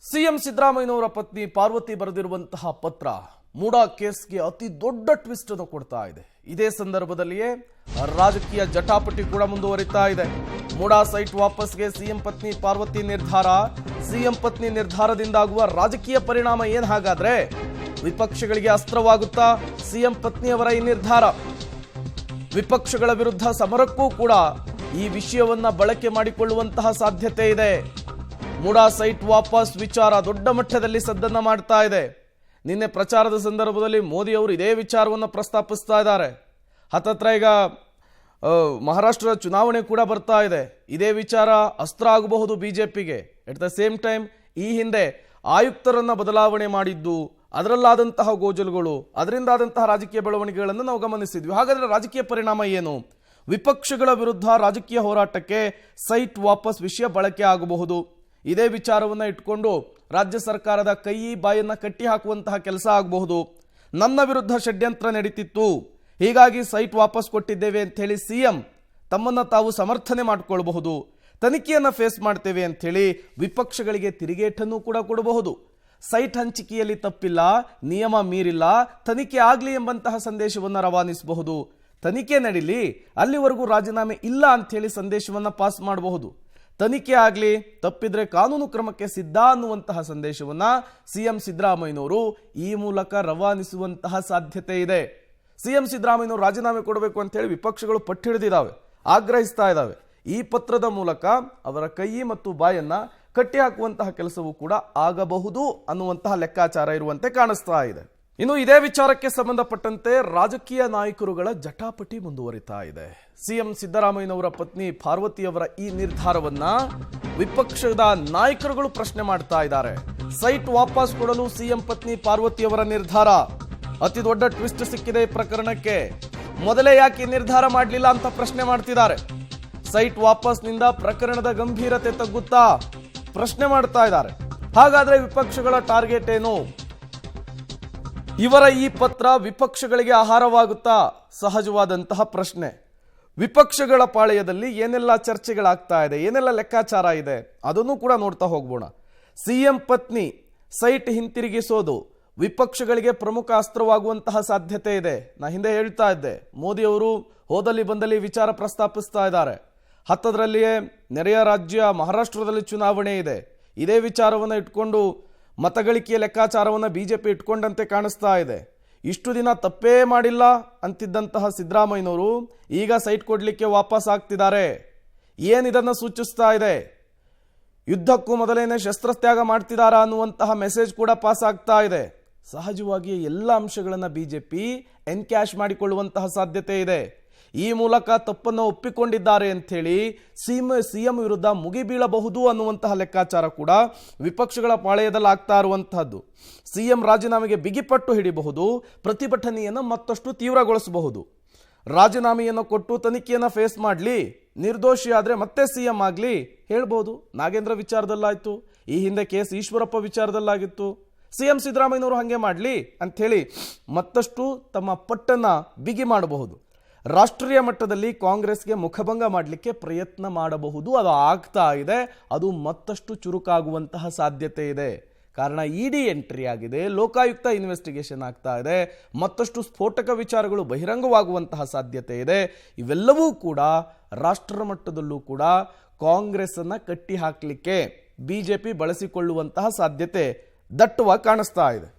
CM ಸಿದ್ದರಾಮಯ್ಯನವರ ಪತ್ನಿ ಪಾರ್ವತಿ ಬರೆದಿರುವಂತಹ ಪತ್ರ ಮೂಡಾ ಕೇಸ್ಗೆ ಅತಿ ದೊಡ್ಡ ಟ್ವಿಸ್ಟ್ ಅನ್ನು ಕೊಡ್ತಾ ಇದೆ. ಇದೇ ಸಂದರ್ಭದಲ್ಲಿಯೇ ರಾಜಕೀಯ ಜಟಾಪಟಿ ಕೂಡ ಮುಂದುವರಿತಾ ಇದೆ. ಮೂಡಾ ಸೈಟ್ ವಾಪಸ್ಗೆ ಸಿಎಂ ಪತ್ನಿ ಪಾರ್ವತಿ ನಿರ್ಧಾರ. ಸಿಎಂ ಪತ್ನಿ ನಿರ್ಧಾರದಿಂದಾಗುವ ರಾಜಕೀಯ ಪರಿಣಾಮ ಏನು? ಹಾಗಾದ್ರೆ ವಿಪಕ್ಷಗಳಿಗೆ ಅಸ್ತ್ರವಾಗುತ್ತಾ ಸಿಎಂ ಪತ್ನಿಯವರ ಈ ನಿರ್ಧಾರ? ವಿಪಕ್ಷಗಳ ವಿರುದ್ಧ ಸಮರಕ್ಕೂ ಕೂಡ ಈ ವಿಷಯವನ್ನ ಬಳಕೆ ಮಾಡಿಕೊಳ್ಳುವಂತಹ ಸಾಧ್ಯತೆ ಇದೆ. ಮೂಡಾ ಸೈಟ್ ವಾಪಸ್ ವಿಚಾರ ದೊಡ್ಡ ಮಟ್ಟದಲ್ಲಿ ಸದ್ದನ್ನ ಮಾಡ್ತಾ ಇದೆ. ನಿನ್ನೆ ಪ್ರಚಾರದ ಸಂದರ್ಭದಲ್ಲಿ ಮೋದಿ ಅವರು ಇದೇ ವಿಚಾರವನ್ನು ಪ್ರಸ್ತಾಪಿಸ್ತಾ ಇದ್ದಾರೆ. ಹತ್ತತ್ರ ಈಗ ಮಹಾರಾಷ್ಟ್ರದ ಚುನಾವಣೆ ಕೂಡ ಬರ್ತಾ ಇದೆ. ಇದೇ ವಿಚಾರ ಅಸ್ತ್ರ ಆಗಬಹುದು ಬಿಜೆಪಿಗೆ. ಎಟ್ ದ ಸೇಮ್ ಟೈಮ್ ಈ ಹಿಂದೆ ಆಯುಕ್ತರನ್ನ ಬದಲಾವಣೆ ಮಾಡಿದ್ದು, ಅದರಲ್ಲಾದಂತಹ ಗೋಜಲುಗಳು, ಅದರಿಂದಾದಂತಹ ರಾಜಕೀಯ ಬೆಳವಣಿಗೆಗಳನ್ನು ನಾವು ಗಮನಿಸಿದ್ವಿ. ಹಾಗಾದ್ರೆ ರಾಜಕೀಯ ಪರಿಣಾಮ ಏನು? ವಿಪಕ್ಷಗಳ ವಿರುದ್ಧ ರಾಜಕೀಯ ಹೋರಾಟಕ್ಕೆ ಸೈಟ್ ವಾಪಸ್ ವಿಷಯ ಬಳಕೆ ಆಗಬಹುದು. ಇದೇ ವಿಚಾರವನ್ನ ಇಟ್ಕೊಂಡು ರಾಜ್ಯ ಸರ್ಕಾರದ ಕೈ ಬಾಯನ್ನ ಕಟ್ಟಿ ಹಾಕುವಂತಹ ಕೆಲಸ ಆಗಬಹುದು. ನನ್ನ ವಿರುದ್ಧ ಷಡ್ಯಂತ್ರ ನಡೀತಿತ್ತು, ಹೀಗಾಗಿ ಸೈಟ್ ವಾಪಸ್ ಕೊಟ್ಟಿದ್ದೇವೆ ಅಂತ ಹೇಳಿ ಸಿಎಂ ತಮ್ಮನ್ನ ತಾವು ಸಮರ್ಥನೆ ಮಾಡಿಕೊಳ್ಳಬಹುದು. ತನಿಖೆಯನ್ನ ಫೇಸ್ ಮಾಡ್ತೇವೆ ಅಂತ ಹೇಳಿ ವಿಪಕ್ಷಗಳಿಗೆ ತಿರುಗೇಟನ್ನು ಕೂಡ ಕೊಡಬಹುದು. ಸೈಟ್ ಹಂಚಿಕೆಯಲ್ಲಿ ತಪ್ಪಿಲ್ಲ, ನಿಯಮ ಮೀರಿಲ್ಲ, ತನಿಖೆ ಆಗಲಿ ಎಂಬಂತಹ ಸಂದೇಶವನ್ನು ರವಾನಿಸಬಹುದು. ತನಿಖೆ ನಡೀಲಿ, ಅಲ್ಲಿವರೆಗೂ ರಾಜೀನಾಮೆ ಇಲ್ಲ ಅಂತ ಹೇಳಿ ಸಂದೇಶವನ್ನ ಪಾಸ್ ಮಾಡಬಹುದು. ತನಿಖೆ ಆಗಲಿ, ತಪ್ಪಿದ್ರೆ ಕಾನೂನು ಕ್ರಮಕ್ಕೆ ಸಿದ್ಧ ಅನ್ನುವಂತಹ ಸಂದೇಶವನ್ನ ಸಿಎಂ ಸಿದ್ದರಾಮಯ್ಯನವರು ಈ ಮೂಲಕ ರವಾನಿಸುವಂತಹ ಸಾಧ್ಯತೆ ಇದೆ. ಸಿಎಂ ಸಿದ್ದರಾಮಯ್ಯನವರು ರಾಜೀನಾಮೆ ಕೊಡಬೇಕು ಅಂತ ಹೇಳಿ ವಿಪಕ್ಷಗಳು ಪಟ್ಟು ಹಿಡಿದಿದ್ದಾವೆ, ಆಗ್ರಹಿಸ್ತಾ ಇದ್ದಾವೆ. ಈ ಪತ್ರದ ಮೂಲಕ ಅವರ ಕೈ ಮತ್ತು ಬಾಯನ್ನ ಕಟ್ಟಿ ಹಾಕುವಂತಹ ಕೆಲಸವೂ ಕೂಡ ಆಗಬಹುದು ಅನ್ನುವಂತಹ ಲೆಕ್ಕಾಚಾರ ಇರುವಂತೆ ಕಾಣಿಸ್ತಾ ಇದೆ. ಇನ್ನು ಇದೇ ವಿಚಾರಕ್ಕೆ ಸಂಬಂಧಪಟ್ಟಂತೆ ರಾಜಕೀಯ ನಾಯಕರುಗಳ ಜಟಾಪಟಿ ಮುಂದುವರಿತಾ ಇದೆ. ಸಿಎಂ ಸಿದ್ದರಾಮಯ್ಯನವರ ಪತ್ನಿ ಪಾರ್ವತಿಯವರ ಈ ನಿರ್ಧಾರವನ್ನ ವಿಪಕ್ಷದ ನಾಯಕರುಗಳು ಪ್ರಶ್ನೆ ಮಾಡ್ತಾ ಇದ್ದಾರೆ. ಸೈಟ್ ವಾಪಸ್ ಕೊಡಲು ಸಿಎಂ ಪತ್ನಿ ಪಾರ್ವತಿಯವರ ನಿರ್ಧಾರ. ಅತಿ ದೊಡ್ಡ ಟ್ವಿಸ್ಟ್ ಸಿಕ್ಕಿದೆ ಈ ಪ್ರಕರಣಕ್ಕೆ. ಮೊದಲೇ ಯಾಕೆ ನಿರ್ಧಾರ ಮಾಡಲಿಲ್ಲ ಅಂತ ಪ್ರಶ್ನೆ ಮಾಡ್ತಿದ್ದಾರೆ. ಸೈಟ್ ವಾಪಸ್ನಿಂದ ಪ್ರಕರಣದ ಗಂಭೀರತೆ ತಗ್ಗುತ್ತಾ ಪ್ರಶ್ನೆ ಮಾಡ್ತಾ ಇದ್ದಾರೆ. ಹಾಗಾದ್ರೆ ವಿಪಕ್ಷಗಳ ಟಾರ್ಗೆಟ್ ಏನು? ಇವರ ಈ ಪತ್ರ ವಿಪಕ್ಷಗಳಿಗೆ ಆಹಾರವಾಗುತ್ತಾ? ಸಹಜವಾದಂತಹ ಪ್ರಶ್ನೆ. ವಿಪಕ್ಷಗಳ ಪಾಳೆಯದಲ್ಲಿ ಏನೆಲ್ಲ ಚರ್ಚೆಗಳಾಗ್ತಾ ಇದೆ, ಏನೆಲ್ಲ ಲೆಕ್ಕಾಚಾರ ಇದೆ, ಅದನ್ನು ಕೂಡ ನೋಡ್ತಾ ಹೋಗ್ಬೋಣ. ಸಿಎಂ ಪತ್ನಿ ಸೈಟ್ ಹಿಂತಿರುಗಿಸೋದು ವಿಪಕ್ಷಗಳಿಗೆ ಪ್ರಮುಖ ಅಸ್ತ್ರವಾಗುವಂತಹ ಸಾಧ್ಯತೆ ಇದೆ. ನಾ ಹಿಂದೆ ಹೇಳ್ತಾ ಇದ್ದೆ, ಮೋದಿ ಅವರು ಹೋದಲ್ಲಿ ಬಂದಲ್ಲಿ ವಿಚಾರ ಪ್ರಸ್ತಾಪಿಸ್ತಾ ಇದ್ದಾರೆ. ಹತ್ತದರಲ್ಲಿಯೇ ನೆರೆಯ ರಾಜ್ಯ ಮಹಾರಾಷ್ಟ್ರದಲ್ಲಿ ಚುನಾವಣೆ ಇದೆ. ಇದೇ ವಿಚಾರವನ್ನು ಇಟ್ಕೊಂಡು ಮತಗಳಿಕೆಯ ಲೆಕ್ಕಾಚಾರವನ್ನು ಬಿಜೆಪಿ ಇಟ್ಕೊಂಡಂತೆ ಕಾಣಿಸ್ತಾ ಇದೆ. ಇಷ್ಟು ದಿನ ತಪ್ಪೇ ಮಾಡಿಲ್ಲ ಅಂತಿದ್ದಂತಹ ಸಿದ್ದರಾಮಯ್ಯನವರು ಈಗ ಸೈಟ್ ಕೊಡಲಿಕ್ಕೆ ವಾಪಸ್ ಆಗ್ತಿದ್ದಾರೆ. ಏನಿದನ್ನು ಸೂಚಿಸ್ತಾ ಇದೆ? ಯುದ್ಧಕ್ಕೂ ಮೊದಲೇನೆ ಶಸ್ತ್ರತ್ಯಾಗ ಮಾಡ್ತಿದ್ದಾರಾ ಅನ್ನುವಂತಹ ಮೆಸೇಜ್ ಕೂಡ ಪಾಸ್ ಆಗ್ತಾ ಇದೆ. ಸಹಜವಾಗಿ ಎಲ್ಲ ಅಂಶಗಳನ್ನು ಬಿಜೆಪಿ ಎನ್ಕ್ಯಾಶ್ ಮಾಡಿಕೊಳ್ಳುವಂತಹ ಸಾಧ್ಯತೆ ಇದೆ. ಈ ಮೂಲಕ ತಪ್ಪನ್ನು ಒಪ್ಪಿಕೊಂಡಿದ್ದಾರೆ ಅಂಥೇಳಿ ಸಿಎಂ ವಿರುದ್ಧ ಮುಗಿಬೀಳಬಹುದು ಅನ್ನುವಂತಹ ಲೆಕ್ಕಾಚಾರ ಕೂಡ ವಿಪಕ್ಷಗಳ ಪಾಳೆಯದಲ್ಲಿ ಆಗ್ತಾ ಇರುವಂತಹದ್ದು. ಸಿಎಂ ರಾಜೀನಾಮೆಗೆ ಬಿಗಿಪಟ್ಟು ಹಿಡಿಬಹುದು, ಪ್ರತಿಭಟನೆಯನ್ನು ಮತ್ತಷ್ಟು ತೀವ್ರಗೊಳಿಸಬಹುದು. ರಾಜೀನಾಮೆಯನ್ನು ಕೊಟ್ಟು ತನಿಖೆಯನ್ನು ಫೇಸ್ ಮಾಡಲಿ, ನಿರ್ದೋಷಿ ಆದರೆ ಮತ್ತೆ ಸಿಎಂ ಆಗಲಿ ಹೇಳ್ಬೋದು. ನಾಗೇಂದ್ರ ವಿಚಾರದಲ್ಲಾಯ್ತು, ಈ ಹಿಂದೆ ಕೆಎಸ್ ಈಶ್ವರಪ್ಪ ವಿಚಾರದಲ್ಲಾಗಿತ್ತು. ಸಿಎಂ ಸಿದ್ದರಾಮಯ್ಯನವರು ಹಾಗೆ ಮಾಡಲಿ ಅಂಥೇಳಿ ಮತ್ತಷ್ಟು ತಮ್ಮ ಪಟ್ಟನ್ನ ಬಿಗಿ ಮಾಡಬಹುದು. ರಾಷ್ಟ್ರೀಯ ಮಟ್ಟದಲ್ಲಿ ಕಾಂಗ್ರೆಸ್ಗೆ ಮುಖಭಂಗ ಮಾಡಲಿಕ್ಕೆ ಪ್ರಯತ್ನ ಮಾಡಬಹುದು. ಅದು ಆಗ್ತಾ ಇದೆ. ಅದು ಮತ್ತಷ್ಟು ಚುರುಕಾಗುವಂತಹ ಸಾಧ್ಯತೆ ಇದೆ. ಕಾರಣ ಇಡಿ ಎಂಟ್ರಿ ಆಗಿದೆ, ಲೋಕಾಯುಕ್ತ ಇನ್ವೆಸ್ಟಿಗೇಷನ್ ಆಗ್ತಾ ಇದೆ, ಮತ್ತಷ್ಟು ಸ್ಫೋಟಕ ವಿಚಾರಗಳು ಬಹಿರಂಗವಾಗುವಂತಹ ಸಾಧ್ಯತೆ ಇದೆ. ಇವೆಲ್ಲವೂ ಕೂಡ ರಾಷ್ಟ್ರ ಮಟ್ಟದಲ್ಲೂ ಕೂಡ ಕಾಂಗ್ರೆಸ್ ಅನ್ನ ಕಟ್ಟಿ ಹಾಕಲಿಕ್ಕೆ ಬಿಜೆಪಿ ಬಳಸಿಕೊಳ್ಳುವಂತಹ ಸಾಧ್ಯತೆ ದಟ್ಟವಾಗಿ ಕಾಣಿಸ್ತಾ ಇದೆ.